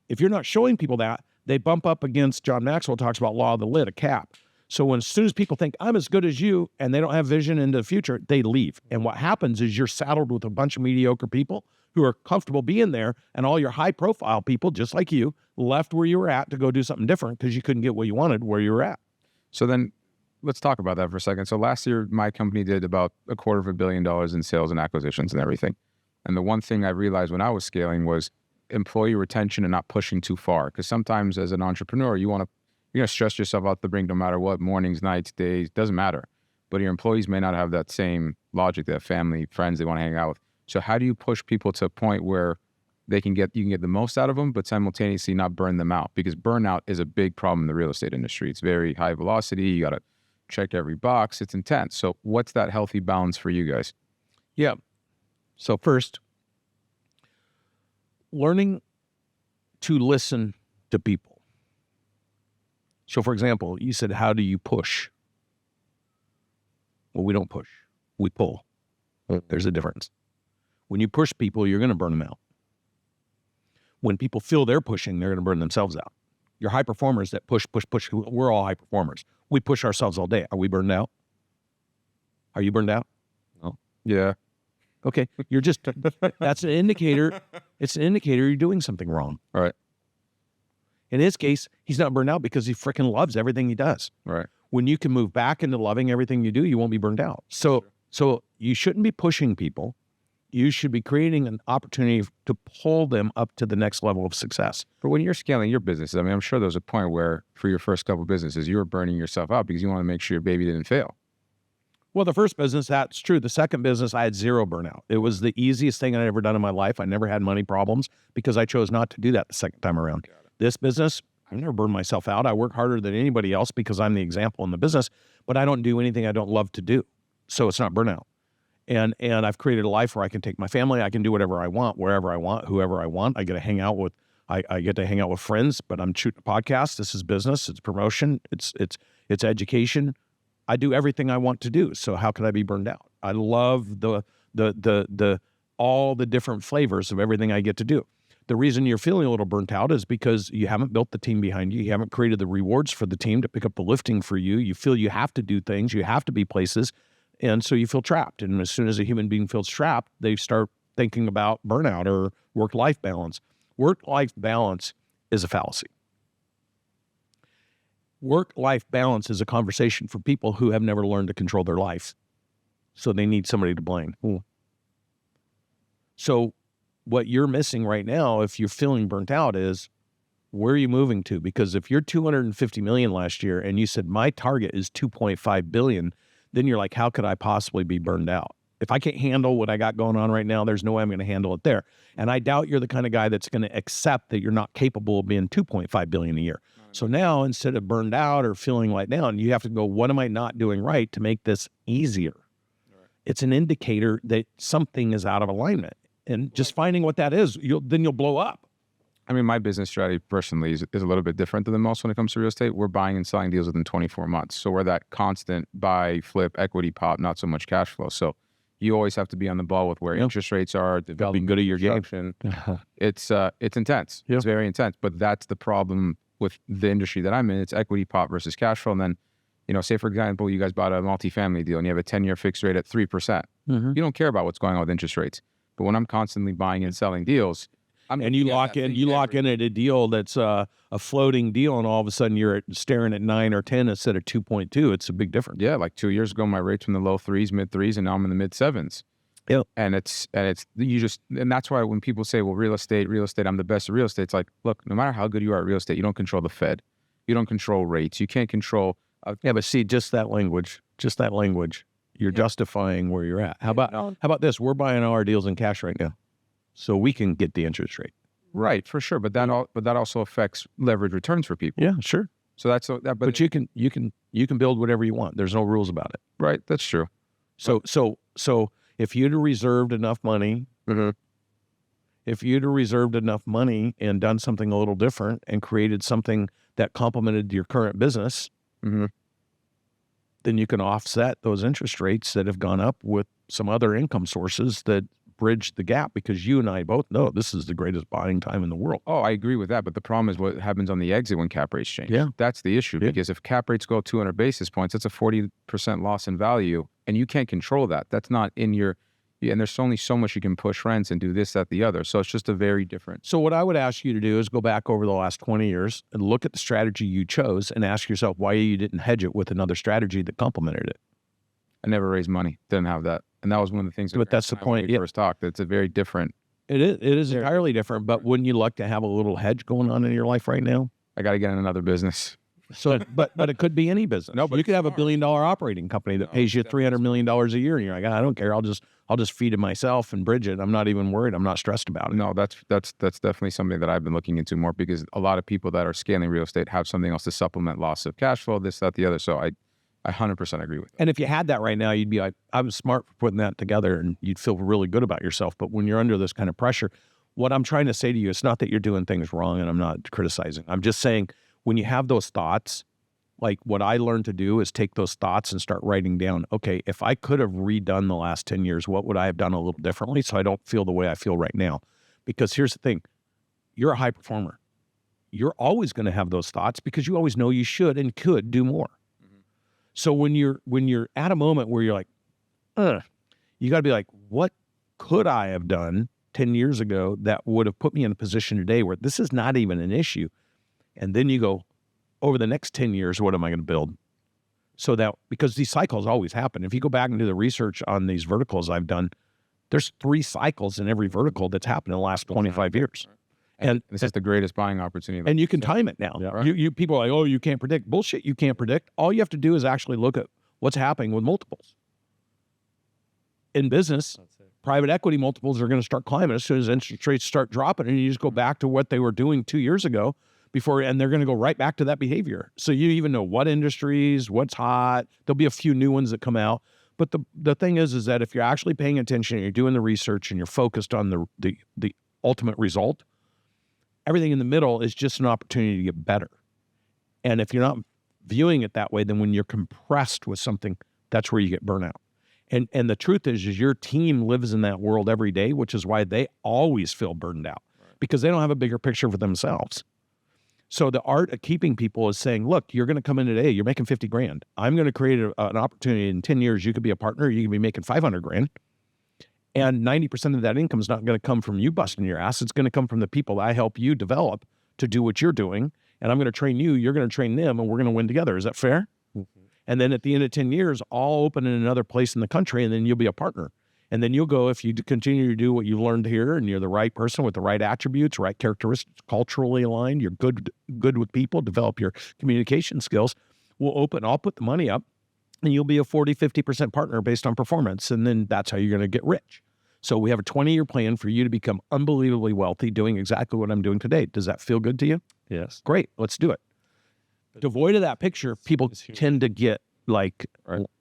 If you're not showing people that, they bump up against, John Maxwell talks about law of the lid, a cap. So as soon as people think, I'm as good as you, and they don't have vision into the future, they leave. And what happens is you're saddled with a bunch of mediocre people who are comfortable being there, and all your high-profile people, just like you, left where you were at to go do something different because you couldn't get what you wanted where you were at. So then let's talk about that for a second. So last year, my company did about $250 million in sales and acquisitions and everything. And the one thing I realized when I was scaling was employee retention and not pushing too far. Because sometimes as an entrepreneur, you're going to stress yourself out the brink no matter what, mornings, nights, days, doesn't matter. But your employees may not have that same logic. They have family, friends they want to hang out with. So how do you push people to a point where you can get the most out of them, but simultaneously not burn them out? Because burnout is a big problem in the real estate industry. It's very high velocity. You got to check every box. It's intense. So what's that healthy balance for you guys? Yeah. So first, learning to listen to people. So for example, you said, how do you push? Well, we don't push. We pull. There's a difference. When you push people, you're going to burn them out. When people feel they're pushing, they're going to burn themselves out. Your high performers that push, we're all high performers. We push ourselves all day. Are we burned out? Are you burned out? No. Yeah. Okay. You're just, that's an indicator. It's an indicator you're doing something wrong. All right. In his case, he's not burned out because he freaking loves everything he does. Right. When you can move back into loving everything you do, you won't be burned out. So So you shouldn't be pushing people. You should be creating an opportunity to pull them up to the next level of success. But when you're scaling your business, I mean, I'm sure there was a point where for your first couple of businesses, you were burning yourself out because you want to make sure your baby didn't fail. Well, the first business, that's true. The second business, I had zero burnout. It was the easiest thing I'd ever done in my life. I never had money problems because I chose not to do that the second time around. This business, I never burned myself out. I work harder than anybody else because I'm the example in the business, but I don't do anything I don't love to do. So it's not burnout. And I've created a life where I can take my family. I can do whatever I want, wherever I want, whoever I want. I get to hang out with, I get to hang out with friends, but I'm shooting a podcast. This is business. It's promotion. It's education. I do everything I want to do. So how could I be burned out? I love all the different flavors of everything I get to do. The reason you're feeling a little burnt out is because you haven't built the team behind you. You haven't created the rewards for the team to pick up the lifting for you. You feel you have to do things. You have to be places. And so you feel trapped. And as soon as a human being feels trapped, they start thinking about burnout or work-life balance. Work-life balance is a fallacy. Work-life balance is a conversation for people who have never learned to control their life. So they need somebody to blame. So what you're missing right now, if you're feeling burnt out, is where are you moving to? Because if you're 250 million last year and you said, my target is 2.5 billion, then you're like, how could I possibly be burned out? If I can't handle what I got going on right now, there's no way I'm going to handle it there. And I doubt you're the kind of guy that's going to accept that you're not capable of being 2.5 billion a year. So now instead of burned out or feeling like down, you have to go, what am I not doing right to make this easier? It's an indicator that something is out of alignment. And just finding what that is, then you'll blow up. I mean, my business strategy personally is a little bit different than most when it comes to real estate. We're buying and selling deals within 24 months. So we're that constant buy, flip, equity pop, not so much cash flow. So you always have to be on the ball with where interest rates are, developing good at your game. It's intense. It's very intense. But that's the problem with the industry that I'm in. It's equity pop versus cash flow. And then, you know, say for example, you guys bought a multifamily deal and you have a 10-year fixed rate at 3%. You don't care about what's going on with interest rates. But when I'm constantly buying and selling deals, and you lock in at a deal that's a floating deal, and all of a sudden you're staring at 9 or 10 instead of 2.2. It's a big difference. Yeah, like 2 years ago, my rates from the low 3s, mid 3s, and now I'm in the mid 7s. Yeah, and that's why when people say, "Well, real estate, I'm the best at real estate," it's like, look, no matter how good you are at real estate, you don't control the Fed, you don't control rates, you can't control. Yeah, but see, just that language, you're justifying where you're at. How about this? We're buying all our deals in cash right now, so we can get the interest rate. Right, for sure, but that also affects leverage returns for people. Yeah, sure. So but you can build whatever you want. There's no rules about it. Right, that's true. So if you'd have reserved enough money, and done something a little different and created something that complemented your current business, then you can offset those interest rates that have gone up with some other income sources that bridge the gap, because you and I both know this is the greatest buying time in the world. Oh, I agree with that. But the problem is what happens on the exit when cap rates change. Yeah. That's the issue, because if cap rates go 200 basis points, that's a 40% loss in value, and you can't control that. That's not in your, and there's only so much you can push rents and do this, that, the other. So it's just a very different. So what I would ask you to do is go back over the last 20 years and look at the strategy you chose and ask yourself why you didn't hedge it with another strategy that complemented it. I never raised money. Didn't have that. And that was one of the things. But that's the point. When we first talked. It's a very different. It is entirely different. But wouldn't you like to have a little hedge going on in your life right now? I got to get in another business. So, but it could be any business. No, but you could have a $1 billion operating company that pays you $300 million a year, and you're like, I don't care. I'll just feed it myself and bridge it. I'm not even worried. I'm not stressed about it. No, that's definitely something that I've been looking into more, because a lot of people that are scaling real estate have something else to supplement loss of cash flow, this, that, the other. So I 100% agree with that. And if you had that right now, you'd be like, I was smart for putting that together, and you'd feel really good about yourself. But when you're under this kind of pressure, what I'm trying to say to you, it's not that you're doing things wrong, and I'm not criticizing. I'm just saying, when you have those thoughts, like what I learned to do is take those thoughts and start writing down, okay, if I could have redone the last 10 years, what would I have done a little differently so I don't feel the way I feel right now? Because here's the thing, you're a high performer. You're always going to have those thoughts because you always know you should and could do more. So when you're at a moment where you're like, you got to be like, what could I have done 10 years ago that would have put me in a position today where this is not even an issue? And then you go, over the next 10 years, what am I going to build? So that, because these cycles always happen. If you go back and do the research on these verticals I've done, there's 3 cycles in every vertical that's happened in the last 25 years. And this is the greatest buying opportunity. And you can time it now. Yeah. Right. You people are like, oh, you can't predict. Bullshit, you can't predict. All you have to do is actually look at what's happening with multiples. In business, private equity multiples are going to start climbing as soon as interest rates start dropping, and you just go back to what they were doing 2 years ago before, and they're going to go right back to that behavior. So you even know what industries, what's hot. There'll be a few new ones that come out. But the thing is that if you're actually paying attention and you're doing the research and you're focused on the ultimate result, everything in the middle is just an opportunity to get better. And if you're not viewing it that way, then when you're compressed with something, that's where you get burnout. And the truth is your team lives in that world every day, which is why they always feel burdened out, because they don't have a bigger picture for themselves. So the art of keeping people is saying, look, you're going to come in today, you're making 50 grand. I'm going to create an opportunity in 10 years. You could be a partner. You could be making 500 grand. And 90% of that income is not going to come from you busting your ass. It's going to come from the people that I help you develop to do what you're doing. And I'm going to train you, you're going to train them, and we're going to win together. Is that fair? Mm-hmm. And then at the end of 10 years, I'll open in another place in the country, and then you'll be a partner. And then you'll go, if you continue to do what you've learned here, and you're the right person with the right attributes, right characteristics, culturally aligned, you're good with people, develop your communication skills, I'll put the money up, and you'll be a 40, 50% partner based on performance. And then that's how you're going to get rich. So we have a 20-year plan for you to become unbelievably wealthy doing exactly what I'm doing today. Does that feel good to you? Yes. Great. Let's do it. Devoid of that picture, people tend to get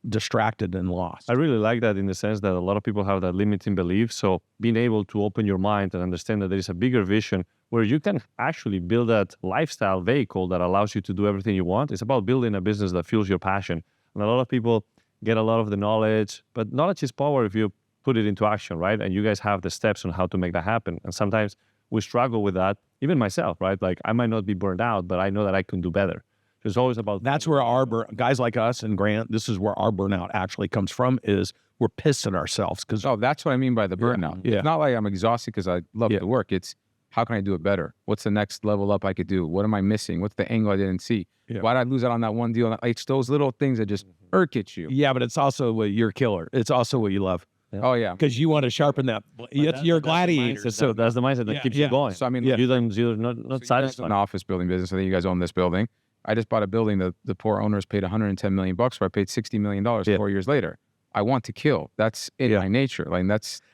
distracted and lost. I really like that in the sense that a lot of people have that limiting belief. So being able to open your mind and understand that there is a bigger vision where you can actually build that lifestyle vehicle that allows you to do everything you want. It's about building a business that fuels your passion. And a lot of people get a lot of the knowledge, but knowledge is power if you put it into action, right? And you guys have the steps on how to make that happen. And sometimes we struggle with that, even myself, right? Like I might not be burned out, but I know that I can do better. It's always about... That's where our guys like us and Grant, this is where our burnout actually comes from, is we're pissed at ourselves. Oh, that's what I mean by the burnout. Yeah. It's not like I'm exhausted because I love the work. It's how can I do it better? What's the next level up I could do? What am I missing? What's the angle I didn't see? Yeah. Why did I lose out on that one deal? It's those little things that just irk at you. Yeah, but it's also what you're killer. It's also what you love. Yeah. Oh, yeah. Because you want to sharpen that. You're a gladiator. So that's the mindset that keeps you going. So, I mean, you're not satisfied. An office building business. I think you guys own this building. I just bought a building. The poor owners paid $110 million for. I paid $60 million 4 years later. I want to kill. That's in my nature. Like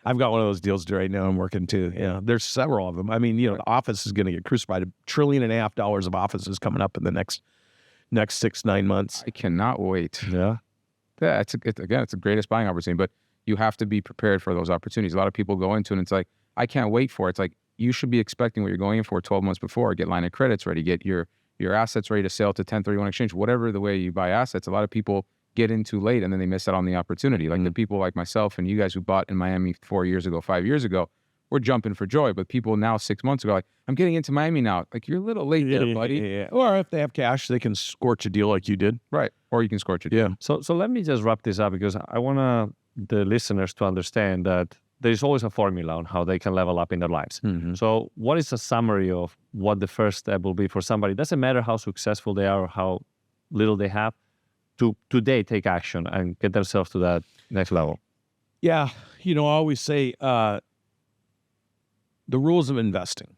I've got one of those deals right now. I'm working too. Yeah, there's several of them. I mean, the office is going to get crucified. $1.5 trillion of offices coming up in the next 6-9 months. I cannot wait. Yeah. Yeah, it's the greatest buying opportunity. But you have to be prepared for those opportunities. A lot of people go into it and it's like, I can't wait for it. It's like you should be expecting what you're going in for 12 months before. Get line of credits ready. Get your assets ready to sell to 1031 exchange. Whatever the way you buy assets, a lot of people get in too late and then they miss out on the opportunity. Like the people like myself and you guys who bought in Miami 4 years ago, 5 years ago, we're jumping for joy. But people now 6 months ago, like, I'm getting into Miami now. Like, you're a little late there, buddy. Yeah. Or if they have cash, they can scorch a deal like you did. Right. Or you can scorch a deal. Yeah. So let me just wrap this up because I want the listeners to understand that there's always a formula on how they can level up in their lives. Mm-hmm. So what is a summary of what the first step will be for somebody? It doesn't matter how successful they are or how little they have, to today take action and get themselves to that next level. Yeah. I always say the rules of investing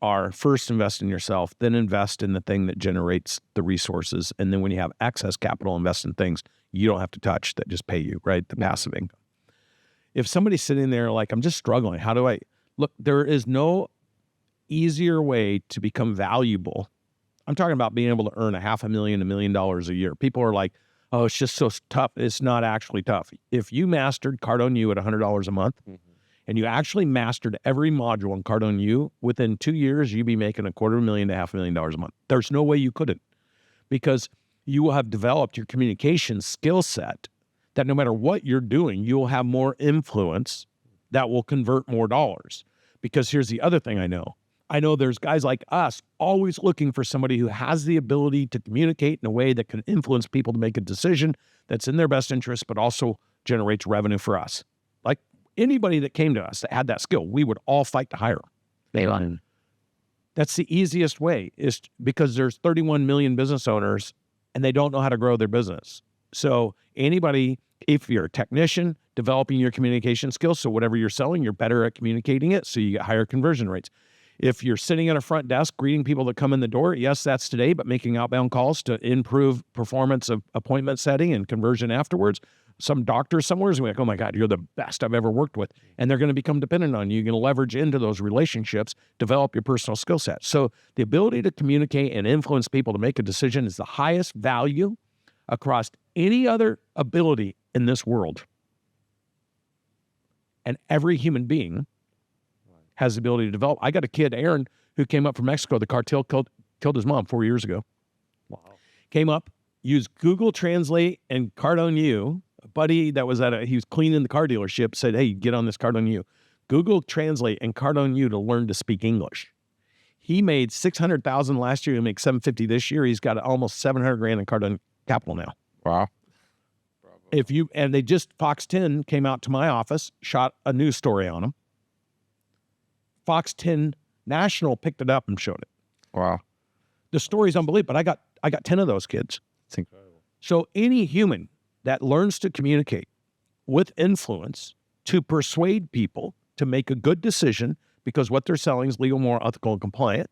are first invest in yourself, then invest in the thing that generates the resources. And then when you have excess capital, invest in things you don't have to touch that just pay you, right? The passive income. If somebody's sitting there like, I'm just struggling, how do I... Look, there is no easier way to become valuable. I'm talking about being able to earn $500,000, $1 million a year. People are like, oh, it's just so tough. It's not actually tough. If you mastered Cardone U at $100 a month, and you actually mastered every module in Cardone U, within 2 years, you'd be making $250,000 to $500,000 a month. There's no way you couldn't, because you will have developed your communication skill set that no matter what you're doing, you will have more influence that will convert more dollars. Because here's the other thing I know there's guys like us always looking for somebody who has the ability to communicate in a way that can influence people to make a decision that's in their best interest, but also generates revenue for us. Like anybody that came to us that had that skill, we would all fight to hire them. That's the easiest way, is because there's 31 million business owners and they don't know how to grow their business. So anybody, if you're a technician, developing your communication skills, so whatever you're selling, you're better at communicating it, so you get higher conversion rates. If you're sitting at a front desk greeting people that come in the door, yes, that's today, but making outbound calls to improve performance of appointment setting and conversion afterwards. Some doctor somewhere is like, oh my God, you're the best I've ever worked with. And they're going to become dependent on you. You're going to leverage into those relationships, develop your personal skill set. So the ability to communicate and influence people to make a decision is the highest value across any other ability in this world. And every human being has the ability to develop. I got a kid, Aaron, who came up from Mexico. The cartel killed his mom 4 years ago. Wow. Came up, used Google Translate and Card on You. A buddy that was he was cleaning the car dealership said, hey, get on this Card on You. Google Translate and Card on You to learn to speak English. He made $600,000 last year. He'll make $750,000 this year. He's got almost $700,000 in Card on Capital now. Wow. And they just, Fox 10 came out to my office, shot a news story on him. Fox 10 National picked it up and showed it. Wow. The story's unbelievable, but I got 10 of those kids. It's incredible. So any human that learns to communicate with influence to persuade people to make a good decision because what they're selling is legal, moral, ethical, and compliant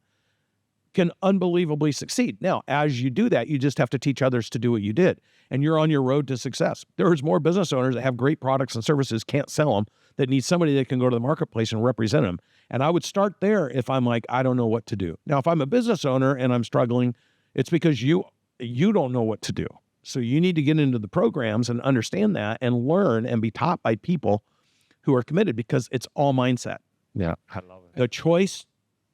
can unbelievably succeed. Now, as you do that, you just have to teach others to do what you did, and you're on your road to success. There's more business owners that have great products and services, can't sell them, that need somebody that can go to the marketplace and represent them. And I would start there if I'm like, I don't know what to do. Now, if I'm a business owner and I'm struggling, it's because you don't know what to do. So you need to get into the programs and understand that and learn and be taught by people who are committed, because it's all mindset. Yeah, I love it. The choice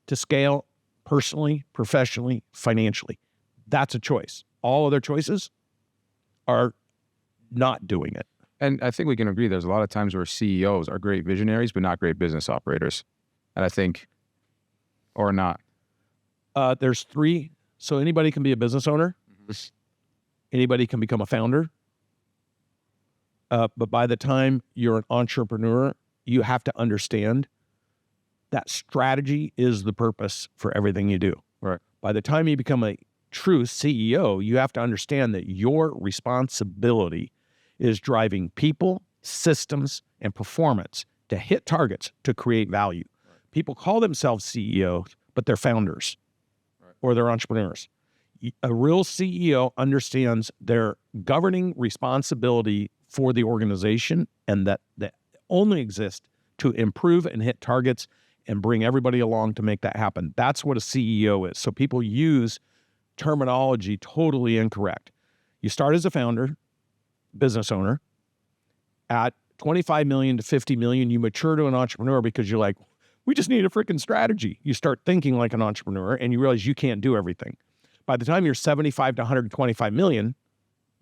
to scale personally, professionally, financially, that's a choice. All other choices are not doing it. And I think we can agree there's a lot of times where CEOs are great visionaries, but not great business operators. And I think, or not. There's three. So anybody can be a business owner. Anybody can become a founder. But by the time you're an entrepreneur, you have to understand that strategy is the purpose for everything you do. Right. By the time you become a true CEO, you have to understand that your responsibility is driving people, systems, and performance to hit targets to create value. Right. People call themselves CEOs, but they're founders, right, or they're entrepreneurs. A real CEO understands their governing responsibility for the organization, and that only exists to improve and hit targets and bring everybody along to make that happen. That's what a CEO is. So people use terminology totally incorrect. You start as a founder, business owner. At 25 million to 50 million, you mature to an entrepreneur because you're like, we just need a freaking strategy. You start thinking like an entrepreneur and you realize you can't do everything. By the time you're 75 to 125 million,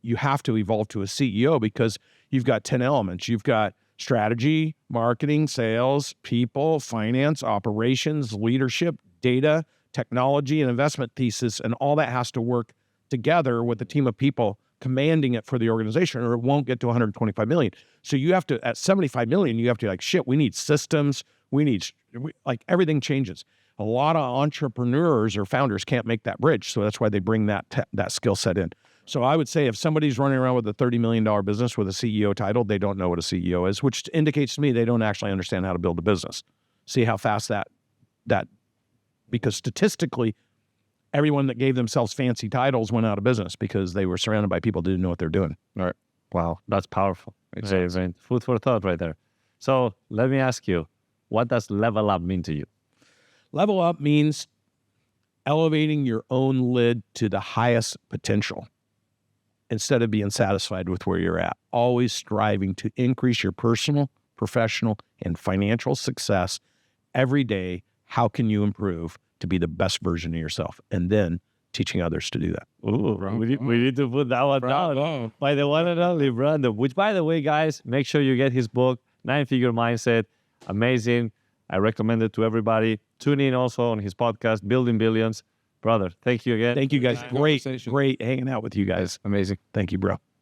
you have to evolve to a CEO because you've got 10 elements. You've got strategy, marketing, sales, people, finance, operations, leadership, data, technology, and investment thesis, and all that has to work together with a team of people commanding it for the organization, or it won't get to 125 million. So you have to, at 75 million, you have to like, shit, we need systems, like everything changes. A lot of entrepreneurs or founders can't make that bridge. So that's why they bring that skill set in. So I would say if somebody's running around with a $30 million business with a CEO title, they don't know what a CEO is, which indicates to me they don't actually understand how to build a business. See how fast that because statistically, everyone that gave themselves fancy titles went out of business because they were surrounded by people that didn't know what they're doing. All right. Wow, that's powerful. Very food for thought right there. So let me ask you, what does level up mean to you? Level up means elevating your own lid to the highest potential instead of being satisfied with where you're at. Always striving to increase your personal, professional, and financial success every day. How can you improve to be the best version of yourself? And then teaching others to do that. Ooh, we need to put that one down by the one and only Brandon, which, by the way, guys, make sure you get his book, 9-Figure Mindset. Amazing. I recommend it to everybody. Tune in also on his podcast, Building Billions. Brother, thank you again. Thank you, guys. Great hanging out with you guys. Amazing. Thank you, bro.